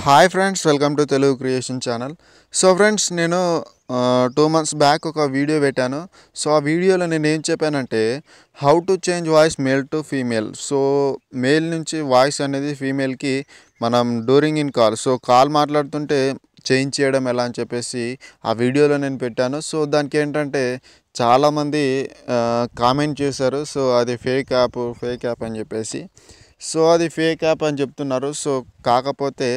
Hi friends, welcome to Telugu creation channel. So friends, నేను 2 months back ఒక video పెట్టాను. So ఆ వీడియోలో నేను ఏం చెప్పానంటే how to change voice male to female. So male నుంచి వాయిస్ అనేది ఫీమేల్కి మనం during in call, so call మాట్లాడుతుంటే చేంజ్ చేయడం ఎలా అని చెప్పేసి ఆ వీడియోలో నేను పెట్టాను. సో దానికి ఏంటంటే చాలామంది కామెంట్ చేశారు. సో అది ఫేక్ యాప్ అని చెప్పేసి. సో అది ఫేక్ యాప్ అని చెప్తున్నారు. సో కాకపోతే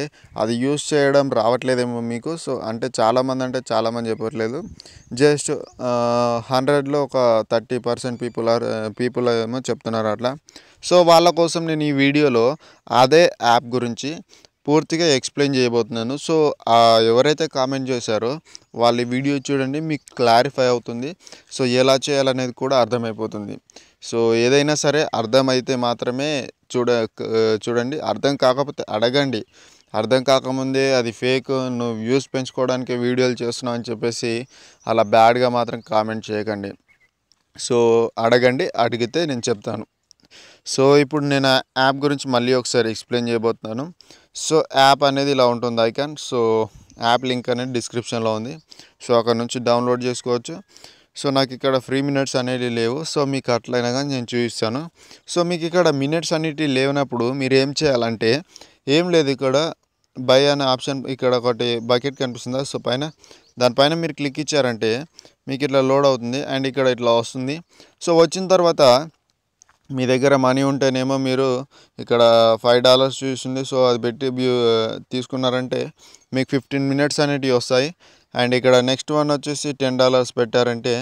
అది యూస్ చేయడం రావట్లేదేమో మీకు. సో అంటే చాలామంది చెప్పట్లేదు. జస్ట్ 100లో ఒక 30% పీపుల్ ఏమో చెప్తున్నారు అట్లా. సో వాళ్ళ కోసం నేను ఈ వీడియోలో అదే యాప్ గురించి పూర్తిగా ఎక్స్ప్లెయిన్ చేయబోతున్నాను. సో ఎవరైతే కామెంట్ చేశారో వాళ్ళ వీడియో చూడండి, మీకు క్లారిఫై అవుతుంది. సో ఎలా చేయాలనేది కూడా అర్థమైపోతుంది. సో ఏదైనా సరే అర్థమైతే మాత్రమే చూడండి. అర్థం కాకపోతే అడగండి. అర్థం కాకముందే అది ఫేక్, నువ్వు వ్యూస్ పెంచుకోవడానికి వీడియోలు చేస్తున్నావు అని చెప్పేసి అలా బ్యాడ్గా మాత్రం కామెంట్ చేయకండి. సో అడగండి, అడిగితే నేను చెప్తాను. సో ఇప్పుడు నేను యాప్ గురించి మళ్ళీ ఒకసారి ఎక్స్ప్లెయిన్ చేయబోతున్నాను. సో యాప్ అనేది ఇలా ఉంటుంది ఐకాన్. సో యాప్ లింక్ అనేది డిస్క్రిప్షన్లో ఉంది. సో అక్కడ నుంచి డౌన్లోడ్ చేసుకోవచ్చు. సో నాకు ఇక్కడ ఫ్రీ మినిట్స్ అనేవి లేవు. సో మీకు అట్లయినా కానీ నేను చూపిస్తాను. సో మీకు ఇక్కడ మినిట్స్ అనేవి లేనప్పుడు మీరు ఏం చేయాలంటే ఏం లేదు, ఇక్కడ బై అనే ఆప్షన్ ఇక్కడ ఒకటి బకెట్ కనిపిస్తుందా. సో దానిపైన మీరు క్లిక్ ఇచ్చారంటే మీకు ఇట్లా లోడ్ అవుతుంది అండ్ ఇక్కడ ఇట్లా వస్తుంది. సో వచ్చిన తర్వాత మీ దగ్గర మనీ ఉంటేనేమో మీరు ఇక్కడ $5 చూస్తుంది. సో అది పెట్టి తీసుకున్నారంటే మీకు 15 minutes అనేటివి వస్తాయి. అండ్ ఇక్కడ నెక్స్ట్ వన్ వచ్చేసి $10 పెట్టారంటే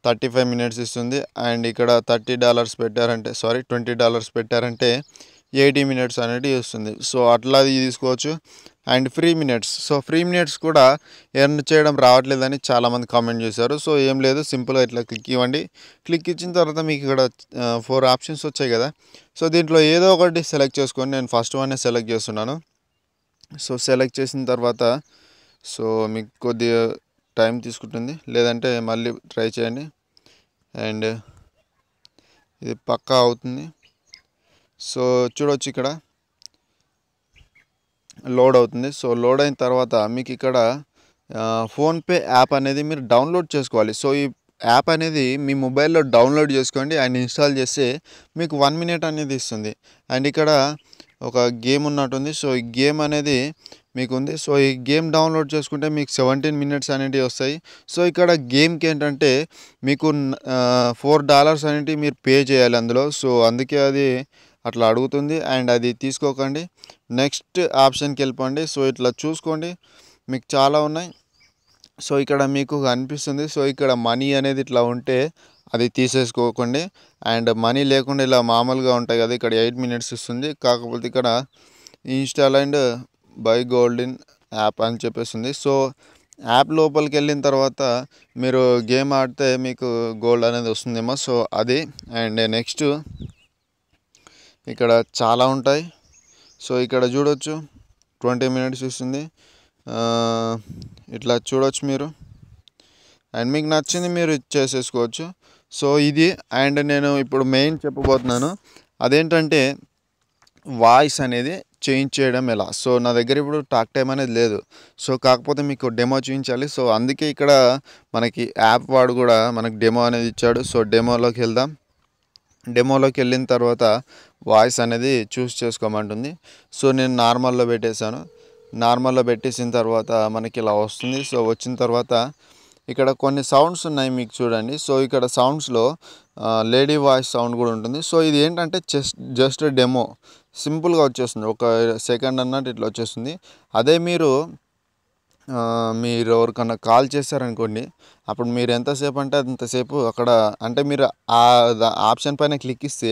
35 minutes ఇస్తుంది. అండ్ ఇక్కడ $30 పెట్టారంటే $20 పెట్టారంటే 80 minutes అనేది వస్తుంది. సో అట్లా తీసుకోవచ్చు. And free minutes. So free minutes కూడా ఎర్న్ చేయడం రావట్లేదని చాలామంది కామెంట్ చేశారు. సో ఏం లేదు, సింపుల్గా ఇట్లా క్లిక్ ఇవ్వండి. క్లిక్ ఇచ్చిన తర్వాత మీకు ఇక్కడ 4 ఆప్షన్స్ వచ్చాయి కదా. సో దీంట్లో ఏదో ఒకటి సెలెక్ట్ చేసుకోండి. నేను ఫస్ట్ వన్నే సెలెక్ట్ చేస్తున్నాను. సో సెలెక్ట్ చేసిన తర్వాత సో మీకు కొద్దిగా టైం తీసుకుంటుంది, లేదంటే మళ్ళీ ట్రై చేయండి. అండ్ ఇది పక్కా అవుతుంది. సో చూడవచ్చు ఇక్కడ లోడ్ అవుతుంది. సో లోడ్ అయిన తర్వాత మీకు ఇక్కడ ఫోన్పే యాప్ అనేది మీరు డౌన్లోడ్ చేసుకోవాలి. సో ఈ యాప్ అనేది మీ మొబైల్లో డౌన్లోడ్ చేసుకోండి అండ్ ఇన్స్టాల్ చేస్తే మీకు 1 minute అనేది ఇస్తుంది. అండ్ ఇక్కడ ఒక గేమ్ ఉన్నట్టుంది. సో ఈ గేమ్ అనేది మీకు ఉంది. సో ఈ గేమ్ డౌన్లోడ్ చేసుకుంటే మీకు 17 minutes అనేటివి వస్తాయి. సో ఇక్కడ గేమ్కి ఏంటంటే మీకు $4 అనేటివి మీరు పే చేయాలి అందులో. సో అందుకే అది అట్లా అడుగుతుంది. అండ్ అది తీసుకోకండి, నెక్స్ట్ ఆప్షన్కి వెళ్ళిపోండి. సో ఇట్లా చూసుకోండి, మీకు చాలా ఉన్నాయి. సో ఇక్కడ మీకు కనిపిస్తుంది. సో ఇక్కడ మనీ అనేది ఇట్లా ఉంటే అది తీసేసుకోకండి. అండ్ మనీ లేకుండా ఇలా మామూలుగా ఉంటాయి కదా, ఇక్కడ 8 minutes ఇస్తుంది. కాకపోతే ఇక్కడ install and buy gold app అని చెప్పేస్తుంది. సో యాప్ లోపలికి వెళ్ళిన తర్వాత మీరు గేమ్ ఆడితే మీకు గోల్డ్ అనేది వస్తుందేమో. సో అది. అండ్ నెక్స్ట్ ఇక్కడ చాలా ఉంటాయి. సో ఇక్కడ చూడొచ్చు 20 minutes ఇస్తుంది. ఇట్లా చూడొచ్చు మీరు. అండ్ మీకు నచ్చింది మీరు చేసేసుకోవచ్చు. సో ఇది. అండ్ నేను ఇప్పుడు మెయిన్ చెప్పబోతున్నాను, అదేంటంటే వాయిస్ అనేది చేంజ్ చేయడం ఎలా. సో నా దగ్గర ఇప్పుడు టాక్ టైం అనేది లేదు. సో కాకపోతే మీకు డెమో చూపించాలి. సో అందుకే ఇక్కడ మనకి యాప్ వాడు కూడా మనకి డెమో అనేది ఇచ్చాడు. సో డెమోలోకి వెళ్దాం. డెమోలోకి వెళ్ళిన తర్వాత వాయిస్ అనేది చూస్ చేసుకోమంటుంది. సో నేను నార్మల్లో పెట్టేశాను. నార్మల్లో పెట్టేసిన తర్వాత మనకి ఇలా వస్తుంది. సో వచ్చిన తర్వాత ఇక్కడ కొన్ని సౌండ్స్ ఉన్నాయి, మీకు చూడండి. సో ఇక్కడ సౌండ్స్లో లేడీ వాయిస్ సౌండ్ కూడా ఉంటుంది. సో ఇది ఏంటంటే జస్ట్ డెమో, సింపుల్గా వచ్చేస్తుంది. ఒక సెకండ్ అన్నట్టు ఇట్లా వచ్చేస్తుంది. అదే మీరు ఎవరికన్నా కాల్ చేశారనుకోండి, అప్పుడు మీరు ఎంతసేపు అంటే అంతసేపు అక్కడ అంటే మీరు ఆ ఆప్షన్ పైన క్లిక్ ఇస్తే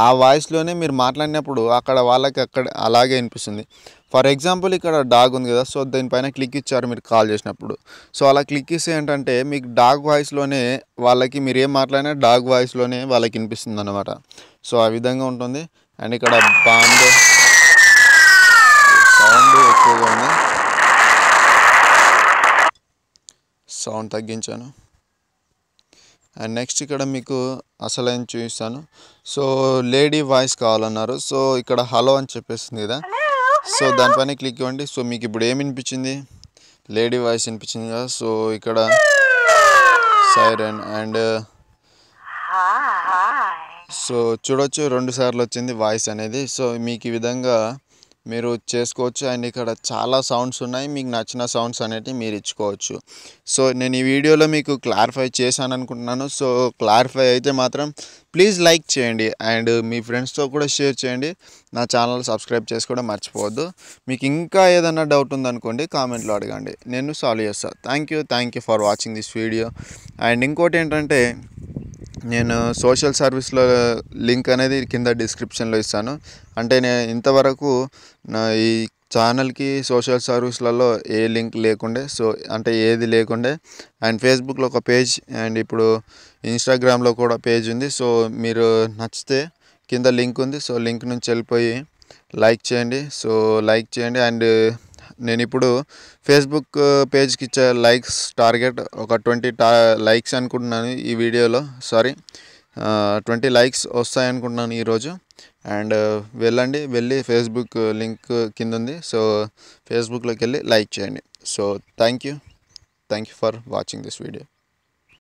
ఆ వాయిస్లోనే మీరు మాట్లాడినప్పుడు అక్కడ వాళ్ళకి అక్కడ అలాగే వినిపిస్తుంది. ఫర్ ఎగ్జాంపుల్ ఇక్కడ డాగ్ ఉంది కదా. సో దీనిపైన క్లిక్ ఇచ్చారు మీరు కాల్ చేసినప్పుడు. సో అలా క్లిక్ ఇస్తే ఏంటంటే మీకు డాగ్ వాయిస్లోనే వాళ్ళకి మీరు ఏం మాట్లాడినా డాగ్ వాయిస్లోనే వాళ్ళకి వినిపిస్తుంది అన్నమాట. సో ఆ విధంగా ఉంటుంది. అండ్ ఇక్కడ బాంబే సౌండ్ ఎక్కువగా ఉంది, సౌండ్ తగ్గించాను. అండ్ నెక్స్ట్ ఇక్కడ మీకు అసలైన చూపిస్తాను. సో లేడీ వాయిస్ కావాలన్నారు. సో ఇక్కడ హలో అని చెప్పేస్తుంది కదా. సో దానిపైన క్లిక్ ఇవ్వండి. సో మీకు ఇప్పుడు ఏమి వినిపించింది? లేడీ వాయిస్ వినిపించింది కదా. సో ఇక్కడ సైరన్ అండ్ సో చూడొచ్చు 2 సార్లు వచ్చింది వాయిస్ అనేది. సో మీకు ఈ విధంగా మీరు చేసుకోవచ్చు. అండ్ ఇక్కడ చాలా సౌండ్స్ ఉన్నాయి, మీకు నచ్చిన సౌండ్స్ అనేటివి మీరు ఇచ్చుకోవచ్చు. సో నేను ఈ వీడియోలో మీకు క్లారిఫై చేశాను అనుకుంటున్నాను. సో క్లారిఫై అయితే మాత్రం ప్లీజ్ లైక్ చేయండి అండ్ మీ ఫ్రెండ్స్తో కూడా షేర్ చేయండి. నా ఛానల్ సబ్స్క్రైబ్ చేసుకోవడం మర్చిపోవద్దు. మీకు ఇంకా ఏదైనా డౌట్ ఉందనుకోండి, కామెంట్లో అడగండి, నేను సాల్వ్ చేస్తాను. Thank you for watching this video. And ఇంకోటి ఏంటంటే, నేను సోషల్ సర్వీస్లో లింక్ అనేది కింద డిస్క్రిప్షన్లో ఇస్తాను. అంటే నేను ఇంతవరకు నా ఈ ఛానల్కి సోషల్ సర్వీస్లలో ఏ లింక్ లేకుండే, సో అంటే ఏది లేకుండే. అండ్ ఫేస్బుక్లో ఒక పేజ్ అండ్ ఇప్పుడు ఇన్స్టాగ్రామ్లో కూడా పేజ్ ఉంది. సో మీరు నచ్చితే కింద లింక్ ఉంది. సో లింక్ నుంచి వెళ్ళిపోయి లైక్ చేయండి. అండ్ నేను ఇప్పుడు ఫేస్బుక్ పేజ్కి ఇచ్చే లైక్స్ టార్గెట్ ఒక 20 లైక్స్ అనుకుంటున్నాను ఈ వీడియోలో. 20 లైక్స్ వస్తాయనుకుంటున్నాను ఈరోజు. అండ్ వెళ్ళి ఫేస్బుక్ లింక్ కింద ఉంది. సో ఫేస్బుక్లోకి వెళ్ళి లైక్ చేయండి. So thank you for watching this video.